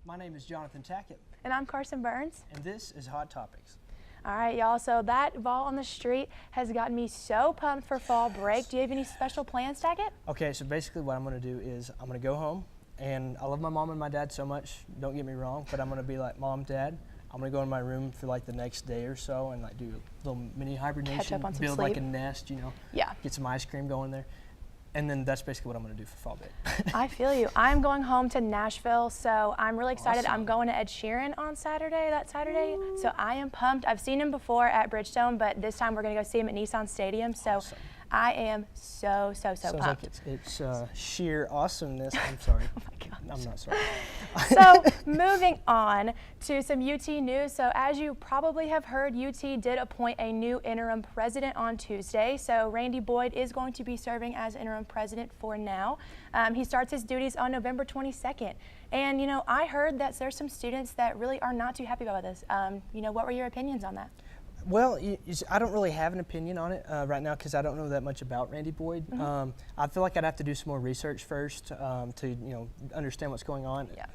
My name is Jonathan Tackett. And I'm Carson Burns. And this is Hot Topics. All right, y'all, so that Vol on the Street has gotten me so pumped for fall break. Do you have any special plans, Tackett? Okay, so basically what I'm going to do is I'm going to go home, and I love my mom and my dad so much, don't get me wrong, but I'm going to be like, Mom, Dad, I'm going to go in my room for like the next day or so and like do a little mini hibernation, catch up on some build sleep. like a nest, get some ice cream going there. And then that's basically what I'm going to do for fall break. I feel you. I'm going home to Nashville, so I'm really excited. Awesome. I'm going to Ed Sheeran on that Saturday. So I am pumped. I've seen him before at Bridgestone, but this time we're going to go see him at Nissan Stadium. So Awesome. I am so Sounds pumped. like it's sheer awesomeness. I'm sorry. Oh my gosh. I'm not sorry. So moving on to some UT news. So as you probably have heard, UT did appoint a new interim president on Tuesday. So Randy Boyd is going to be serving as interim president for now. He starts his duties on November 22nd. And I heard that there's some students that really are not too happy about this. What were your opinions on that? Well, I don't really have an opinion on it right now because I don't know that much about Randy Boyd. Mm-hmm. I feel like I'd have to do some more research first to understand what's going on. Yeah.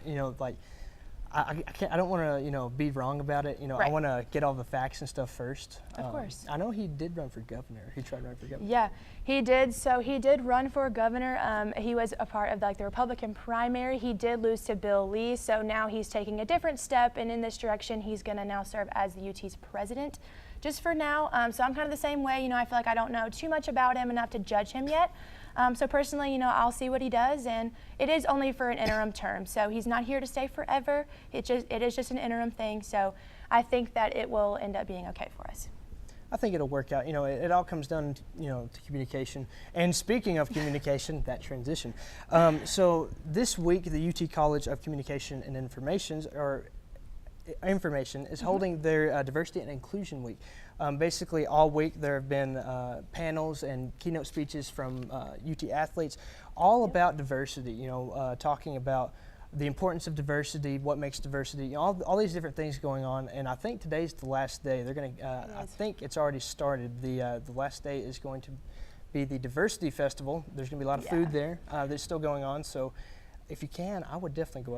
I don't want to be wrong about it. Right. I want to get all the facts and stuff first. Of course. I know he did run for governor. He tried to run for governor. Yeah, he did. So he did run for governor. He was a part of the Republican primary. He did lose to Bill Lee. So now he's taking a different step, and in this direction, he's going to now serve as the UT's president. Just for now. So I'm kind of the same way. I feel like I don't know too much about him enough to judge him yet. So personally, I'll see what he does, and it is only for an interim term. So he's not here to stay forever. It is just an interim thing. So I think that it will end up being okay for us. I think it'll work out. It all comes down, to communication. And speaking of communication, that transition. So this week, the UT College of Communication and Information is holding their Diversity and Inclusion Week. Basically, all week there have been panels and keynote speeches from UT athletes, all about diversity. Talking about the importance of diversity, what makes diversity, all these different things going on. And I think today's the last day. They're going to. I think it's already started. The last day is going to be the Diversity Festival. There's going to be a lot of food there that's still going on. So, if you can, I would definitely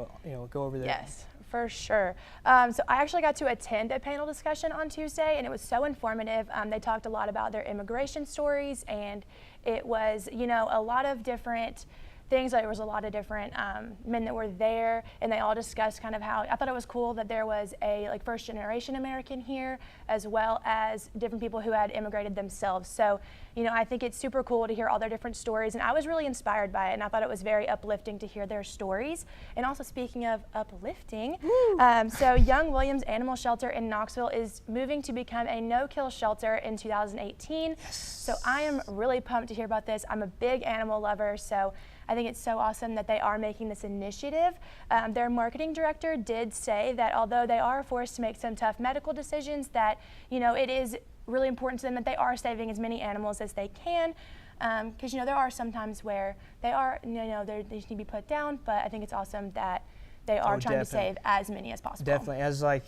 go over there. Yes. For sure. So I actually got to attend a panel discussion on Tuesday, and it was so informative. They talked a lot about their immigration stories, and it was, a lot of different things. There was a lot of different men that were there, and they all discussed kind of how, I thought it was cool that there was a first generation American here, as well as different people who had immigrated themselves. So, I think it's super cool to hear all their different stories, and I was really inspired by it, and I thought it was very uplifting to hear their stories. And also, speaking of uplifting, so Young Williams Animal Shelter in Knoxville is moving to become a no-kill shelter in 2018. Yes. So I am really pumped to hear about this. I'm a big animal lover, so I think it's so awesome that they are making this initiative. Their marketing director did say that although they are forced to make some tough medical decisions, that it is really important to them that they are saving as many animals as they can, because there are some times where they are they just need to be put down. But I think it's awesome that they are trying to save as many as possible. Definitely, as I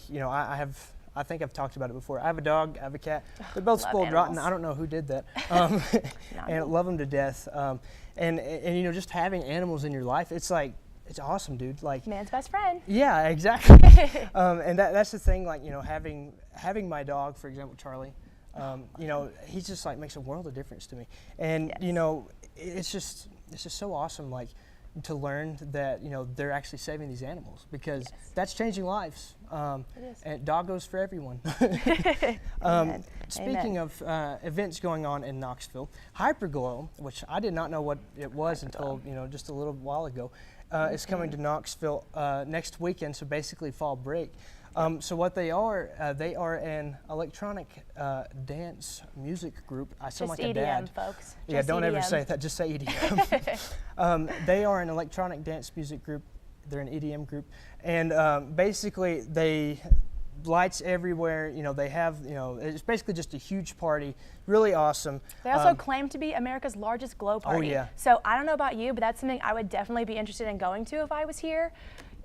think I've talked about it before. I have a dog, I have a cat. They're both spoiled rotten. I don't know who did that. And love them to death. And just having animals in your life, it's awesome, dude. Like Man's best friend. Yeah, exactly. And that's the thing. Having my dog, for example, Charlie. He just makes a world of difference to me. And it's just so awesome. To learn that they're actually saving these animals, because that's changing lives. It is. And doggos for everyone. Speaking of events going on in Knoxville, HyperGlow, which I did not know what it was until just a little while ago, is coming to Knoxville next weekend. So basically fall break. So what they are an electronic dance music group. I sound Just like a EDM, dad. folks. Yeah, Just don't EDM. ever say that. Just say EDM. They are an electronic dance music group. They're an EDM group, and basically they lights everywhere. They have it's basically just a huge party. Really awesome. They also claim to be America's largest glow party. Oh yeah. So I don't know about you, but that's something I would definitely be interested in going to if I was here.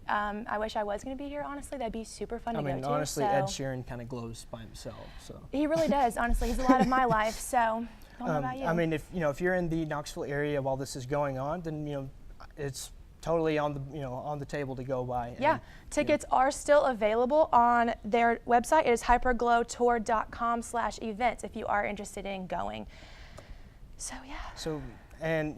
I wish I was going to be here, honestly. That'd be super fun to go to. Honestly, Ed Sheeran kind of glows by himself. So he really does, honestly. He's a lot of my life, so I don't know about you. if you're in the Knoxville area while this is going on, then it's totally on the table to go by. Yeah, tickets are still available on their website. It is hyperglowtour.com/events if you are interested in going. So yeah. So, and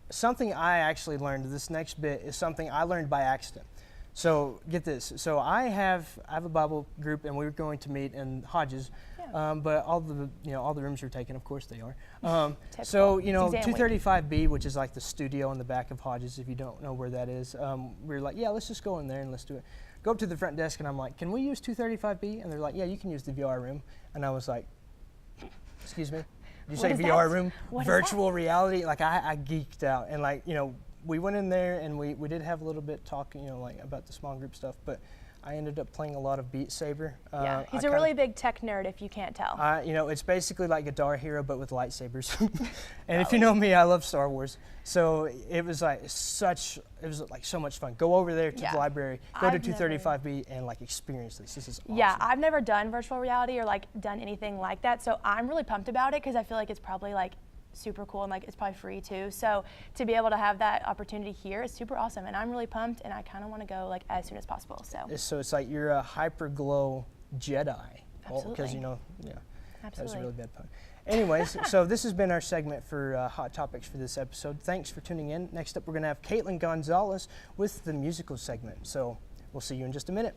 something I actually learned, this next bit is something I learned by accident. So get this. So I have a Bible group, and we were going to meet in Hodges, but all the rooms are taken. Of course they are. So 235B, which is like the studio in the back of Hodges. If you don't know where that is, we were like, yeah, let's just go in there and let's do it. Go up to the front desk, and I'm like, can we use 235B? And they're like, yeah, you can use the VR room. And I was like, excuse me. Did you say VR room? Virtual reality? Like I geeked out, and we went in there and we did have a little bit talking, about the small group stuff, but I ended up playing a lot of Beat Saber. Yeah, he's a really big tech nerd if you can't tell. It's basically like Guitar Hero but with lightsabers. And if you know me, I love Star Wars. So it was like so much fun. Go over there to the library, go to 235B and experience this. This is awesome. Yeah, I've never done virtual reality or done anything like that. So I'm really pumped about it because I feel like it's probably super cool and it's probably free too. So to be able to have that opportunity here is super awesome, and I'm really pumped, and I kind of want to go as soon as possible. So it's like you're a HyperGlow Jedi. Absolutely. Because Absolutely. That was a really bad pun. Anyways, so this has been our segment for Hot Topics for this episode. Thanks for tuning in. Next up, we're going to have Caitlin Gonzalez with the musical segment. So we'll see you in just a minute.